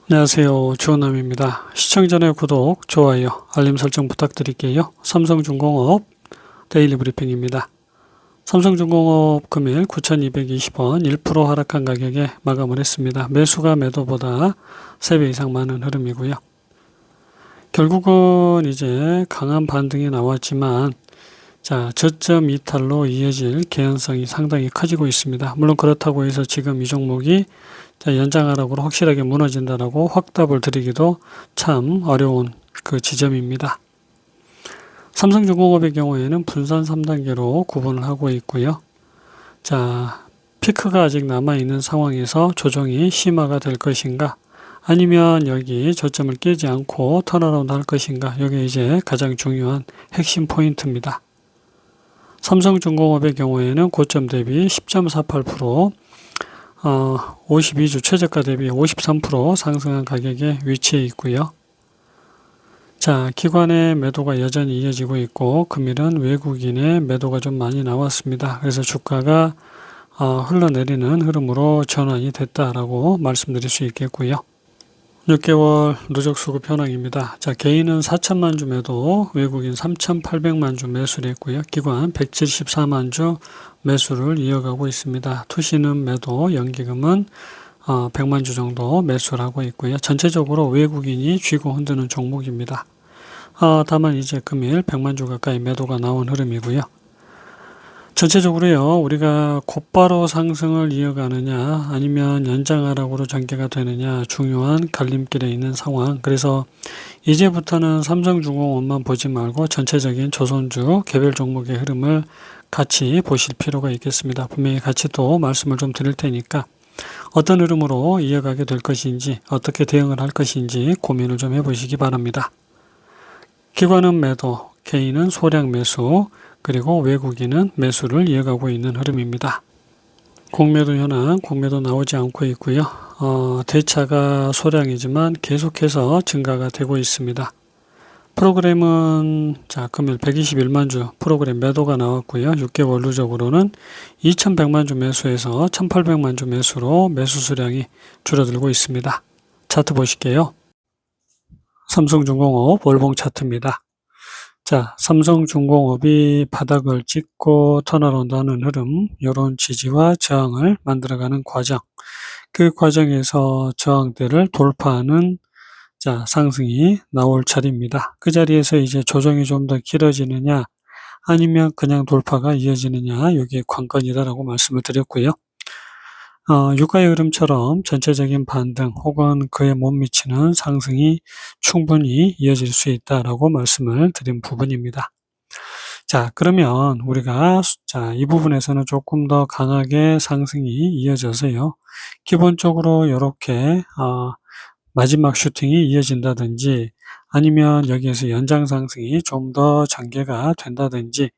안녕하세요. 주호남입니다. 시청 전에 구독, 좋아요, 알림 설정 부탁드릴게요. 삼성중공업 데일리 브리핑입니다. 삼성중공업 금일 9,220원 1% 하락한 가격에 마감을 했습니다. 매수가 매도보다 3배 이상 많은 흐름이고요. 결국은 이제 강한 반등이 나왔지만 저점 이탈로 이어질 개연성이 상당히 커지고 있습니다. 물론 그렇다고 해서 지금 이 종목이 연장 하락으로 확실하게 무너진다라고 확답을 드리기도 참 어려운 그 지점입니다. 삼성중공업의 경우에는 분산 3단계로 구분을 하고 있고요. 피크가 아직 남아있는 상황에서 조정이 심화가 될 것인가, 아니면 여기 저점을 깨지 않고 턴어라운드 할 것인가, 이게 이제 가장 중요한 핵심 포인트입니다. 삼성중공업의 경우에는 고점 대비 10.48%, 52주 최저가 대비 53% 상승한 가격에 위치해 있고요. 기관의 매도가 여전히 이어지고 있고, 금일은 외국인의 매도가 좀 많이 나왔습니다. 그래서 주가가 흘러내리는 흐름으로 전환이 됐다라고 말씀드릴 수 있겠고요. 6개월 누적 수급 현황입니다. 개인은 4천만 주 매도, 외국인 3,800만 주 매수를 했고요. 기관 174만 주 매수를 이어가고 있습니다. 투시는 매도, 연기금은 100만 주 정도 매수를 하고 있고요. 전체적으로 외국인이 쥐고 흔드는 종목입니다. 다만 이제 금일 100만 주 가까이 매도가 나온 흐름이고요. 전체적으로요, 우리가 곧바로 상승을 이어가느냐 아니면 연장 하락으로 전개가 되느냐 중요한 갈림길에 있는 상황. 그래서 이제부터는 삼성중공업만 보지 말고 전체적인 조선주 개별 종목의 흐름을 같이 보실 필요가 있겠습니다. 분명히 같이 또 말씀을 좀 드릴 테니까 어떤 흐름으로 이어가게 될 것인지, 어떻게 대응을 할 것인지 고민을 좀 해보시기 바랍니다. 기관은 매도, 개인은 소량 매수, 그리고 외국인은 매수를 이어가고 있는 흐름입니다. 공매도 현황, 공매도 나오지 않고 있고요. 대차가 소량이지만 계속해서 증가가 되고 있습니다. 프로그램은 금일 121만 주 프로그램 매도가 나왔고요. 6개월 누적으로는 2,100만 주 매수에서 1,800만 주 매수로 매수 수량이 줄어들고 있습니다. 차트 보실게요. 삼성중공업 월봉 차트입니다. 삼성중공업이 바닥을 찍고 턴어라운드 하는 흐름, 이런 지지와 저항을 만들어가는 과정, 그 과정에서 저항대를 돌파하는 상승이 나올 차례입니다. 그 자리에서 이제 조정이 좀 더 길어지느냐 아니면 그냥 돌파가 이어지느냐, 이게 관건이다라고 말씀을 드렸고요. 유가의 흐름처럼 전체적인 반등 혹은 그에 못 미치는 상승이 충분히 이어질 수 있다라고 말씀을 드린 부분입니다. 그러면 우리가 이 부분에서는 조금 더 강하게 상승이 이어져서요, 기본적으로 이렇게 마지막 슈팅이 이어진다든지 아니면 여기에서 연장 상승이 좀 더 전개가 된다든지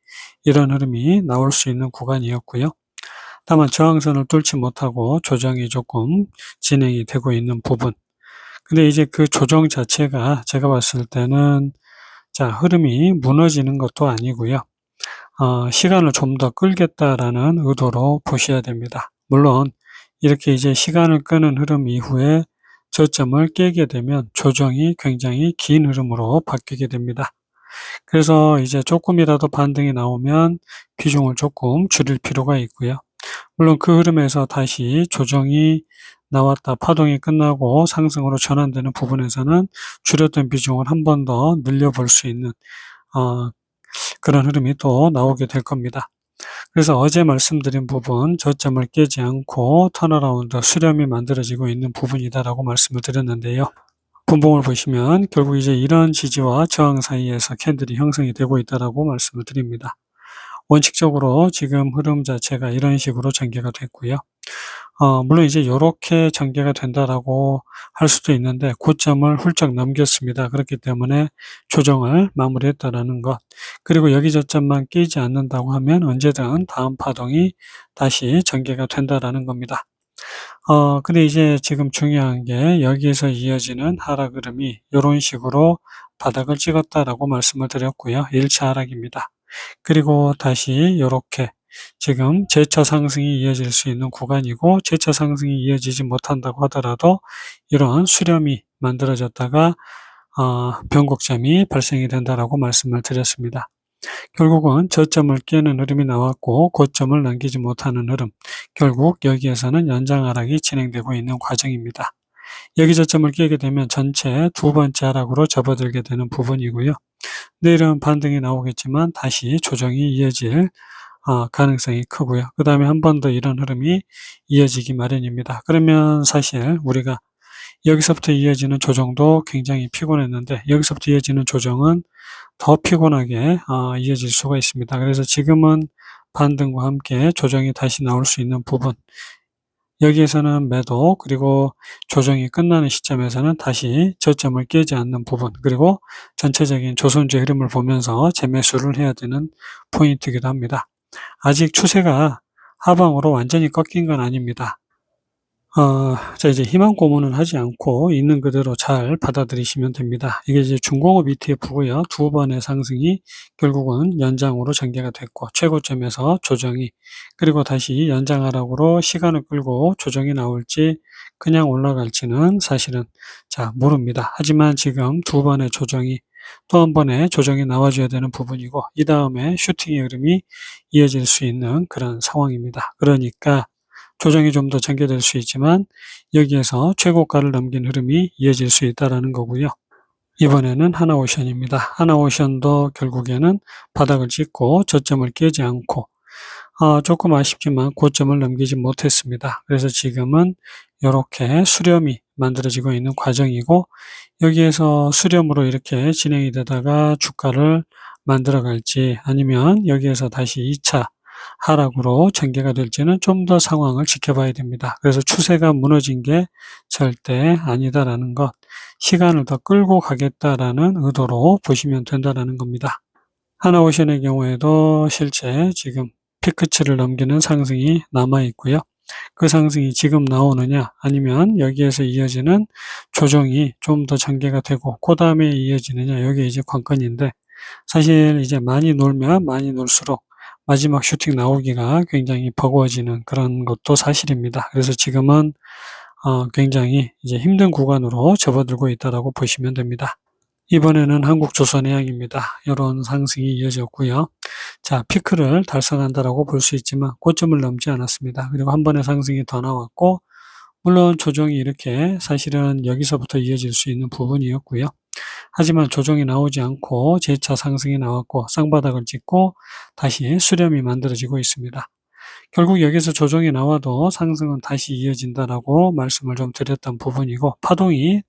이런 흐름이 나올 수 있는 구간이었고요. 다만 저항선을 뚫지 못하고 조정이 조금 진행이 되고 있는 부분. 근데 이제 그 조정 자체가 제가 봤을 때는 흐름이 무너지는 것도 아니고요. 시간을 좀 더 끌겠다라는 의도로 보셔야 됩니다. 물론 이렇게 이제 시간을 끄는 흐름 이후에 저점을 깨게 되면 조정이 굉장히 긴 흐름으로 바뀌게 됩니다. 그래서 이제 조금이라도 반등이 나오면 비중을 조금 줄일 필요가 있고요. 물론 그 흐름에서 다시 조정이 나왔다, 파동이 끝나고 상승으로 전환되는 부분에서는 줄였던 비중을 한 번 더 늘려볼 수 있는 그런 흐름이 또 나오게 될 겁니다. 그래서 어제 말씀드린 부분, 저점을 깨지 않고 턴어라운드 수렴이 만들어지고 있는 부분이다라고 말씀을 드렸는데요. 분봉을 보시면 결국 이제 이런 지지와 저항 사이에서 캔들이 형성이 되고 있다라고 말씀을 드립니다. 원칙적으로 지금 흐름 자체가 이런 식으로 전개가 됐고요. 물론 이제 이렇게 전개가 된다라고 할 수도 있는데 고점을 훌쩍 넘겼습니다. 그렇기 때문에 조정을 마무리했다라는 것, 그리고 여기 저점만 깨지 않는다고 하면 언제든 다음 파동이 다시 전개가 된다라는 겁니다. 근데 이제 지금 중요한 게 여기에서 이어지는 하락 흐름이 이런 식으로 바닥을 찍었다라고 말씀을 드렸고요. 1차 하락입니다. 그리고 다시 이렇게 지금 재차 상승이 이어질 수 있는 구간이고, 재차 상승이 이어지지 못한다고 하더라도 이런 수렴이 만들어졌다가 변곡점이 발생이 된다라고 말씀을 드렸습니다. 결국은 저점을 깨는 흐름이 나왔고 고점을 남기지 못하는 흐름, 결국 여기에서는 연장 하락이 진행되고 있는 과정입니다. 여기 저점을 깨게 되면 전체 두 번째 하락으로 접어들게 되는 부분이고요. 내일은 반등이 나오겠지만 다시 조정이 이어질 가능성이 크고요. 그 다음에 한 번 더 이런 흐름이 이어지기 마련입니다. 그러면 사실 우리가 여기서부터 이어지는 조정도 굉장히 피곤했는데, 여기서부터 이어지는 조정은 더 피곤하게 이어질 수가 있습니다. 그래서 지금은 반등과 함께 조정이 다시 나올 수 있는 부분, 여기에서는 매도, 그리고 조정이 끝나는 시점에서는 다시 저점을 깨지 않는 부분, 그리고 전체적인 조선주의 흐름을 보면서 재매수를 해야 되는 포인트이기도 합니다. 아직 추세가 하방으로 완전히 꺾인 건 아닙니다. 자, 이제 희망 고문은 하지 않고 있는 그대로 잘 받아들이시면 됩니다. 이게 이제 중공업 ETF고요. 두 번의 상승이 결국은 연장으로 전개가 됐고, 최고점에서 조정이, 그리고 다시 연장 하락으로 시간을 끌고 조정이 나올지 그냥 올라갈지는 사실은 모릅니다. 하지만 지금 두 번의 조정이, 또 한 번의 조정이 나와줘야 되는 부분이고, 이 다음에 슈팅의 흐름이 이어질 수 있는 그런 상황입니다. 그러니까 조정이 좀 더 전개될 수 있지만 여기에서 최고가를 넘긴 흐름이 이어질 수 있다는 거고요. 이번에는 하나오션입니다. 하나오션도 결국에는 바닥을 찍고 저점을 깨지 않고 조금 아쉽지만 고점을 넘기지 못했습니다. 그래서 지금은 이렇게 수렴이 만들어지고 있는 과정이고, 여기에서 수렴으로 이렇게 진행이 되다가 주가를 만들어 갈지, 아니면 여기에서 다시 2차 하락으로 전개가 될지는 좀 더 상황을 지켜봐야 됩니다. 그래서 추세가 무너진 게 절대 아니다라는 것, 시간을 더 끌고 가겠다라는 의도로 보시면 된다는 겁니다. 하나오션의 경우에도 실제 지금 피크치를 넘기는 상승이 남아 있고요. 그 상승이 지금 나오느냐, 아니면 여기에서 이어지는 조정이 좀 더 전개가 되고 그 다음에 이어지느냐, 여기 이제 관건인데, 사실 이제 많이 놀면 많이 놀수록 마지막 슈팅 나오기가 굉장히 버거워지는 그런 것도 사실입니다. 그래서 지금은 굉장히 이제 힘든 구간으로 접어들고 있다라고 보시면 됩니다. 이번에는 한국조선해양입니다. 이런 상승이 이어졌고요. 자, 피크를 달성한다라고 볼 수 있지만 고점을 넘지 않았습니다. 그리고 한 번의 상승이 더 나왔고, 물론 조정이 이렇게 사실은 여기서부터 이어질 수 있는 부분이었고요. 하지만 조정이 나오지 않고 재차 상승이 나왔고 쌍바닥을 찍고 다시 수렴이 만들어지고 있습니다. 결국 여기서 조정이 나와도 상승은 다시 이어진다라고 말씀을 좀 드렸던 부분이고, 파동이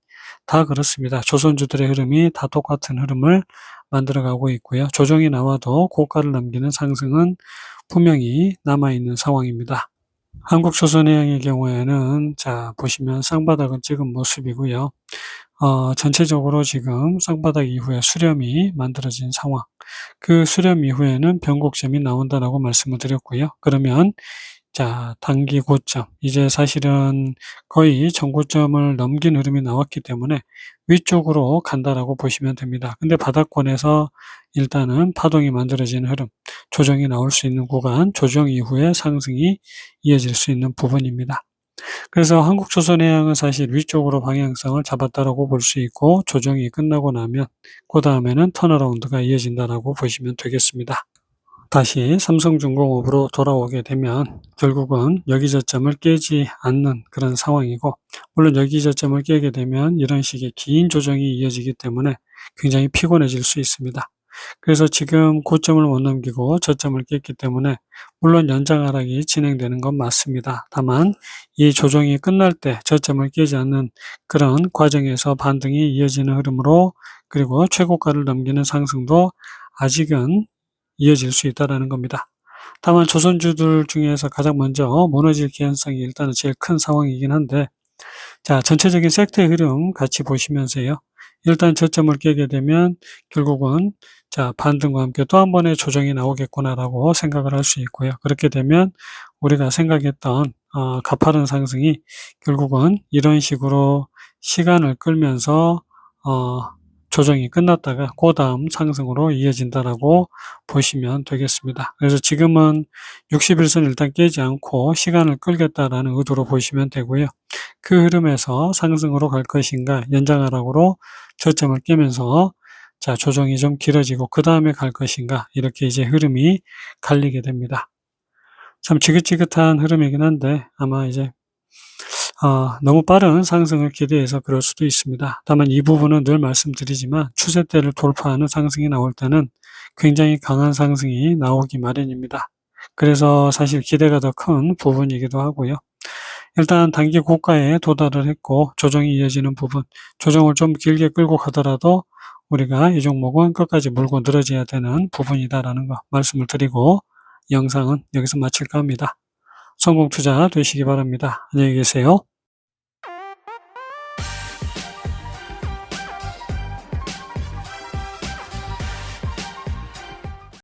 다 그렇습니다. 조선주들의 흐름이 다 똑같은 흐름을 만들어가고 있고요. 조정이 나와도 고가를 넘기는 상승은 분명히 남아있는 상황입니다. 한국조선해양의 경우에는 보시면 쌍바닥을 찍은 모습이고요. 전체적으로 지금 쌍바닥 이후에 수렴이 만들어진 상황, 그 수렴 이후에는 변곡점이 나온다라고 말씀을 드렸고요. 그러면 단기 고점, 이제 사실은 거의 전고점을 넘긴 흐름이 나왔기 때문에 위쪽으로 간다라고 보시면 됩니다. 근데 바닥권에서 일단은 파동이 만들어지는 흐름, 조정이 나올 수 있는 구간, 조정 이후에 상승이 이어질 수 있는 부분입니다. 그래서 한국조선해양은 사실 위쪽으로 방향성을 잡았다라고 볼 수 있고, 조정이 끝나고 나면 그 다음에는 턴어라운드가 이어진다라고 보시면 되겠습니다. 다시 삼성중공업으로 돌아오게 되면 결국은 여기 저점을 깨지 않는 그런 상황이고, 물론 여기 저점을 깨게 되면 이런 식의 긴 조정이 이어지기 때문에 굉장히 피곤해질 수 있습니다. 그래서 지금 고점을 못 넘기고 저점을 깼기 때문에 물론 연장 하락이 진행되는 건 맞습니다. 다만 이 조정이 끝날 때 저점을 깨지 않는 그런 과정에서 반등이 이어지는 흐름으로, 그리고 최고가를 넘기는 상승도 아직은 이어질 수 있다는 겁니다. 다만 조선주들 중에서 가장 먼저 무너질 개연성이 일단은 제일 큰 상황이긴 한데, 전체적인 섹터의 흐름 같이 보시면서요. 일단 저점을 깨게 되면 결국은 반등과 함께 또 한 번의 조정이 나오겠구나라고 생각을 할 수 있고요. 그렇게 되면 우리가 생각했던 가파른 상승이 결국은 이런 식으로 시간을 끌면서 조정이 끝났다가 그 다음 상승으로 이어진다라고 보시면 되겠습니다. 그래서 지금은 60일선 일단 깨지 않고 시간을 끌겠다라는 의도로 보시면 되고요. 그 흐름에서 상승으로 갈 것인가, 연장하락으로 저점을 깨면서 자, 조정이 좀 길어지고 그 다음에 갈 것인가, 이렇게 이제 흐름이 갈리게 됩니다. 참 지긋지긋한 흐름이긴 한데 아마 이제 너무 빠른 상승을 기대해서 그럴 수도 있습니다. 다만 이 부분은 늘 말씀드리지만 추세대를 돌파하는 상승이 나올 때는 굉장히 강한 상승이 나오기 마련입니다. 그래서 사실 기대가 더 큰 부분이기도 하고요. 일단 단기 고가에 도달을 했고 조정이 이어지는 부분, 조정을 좀 길게 끌고 가더라도 우리가 이 종목은 끝까지 물고 늘어져야 되는 부분이다라는 거 말씀을 드리고 영상은 여기서 마칠까 합니다. 성공 투자 되시기 바랍니다. 안녕히 계세요.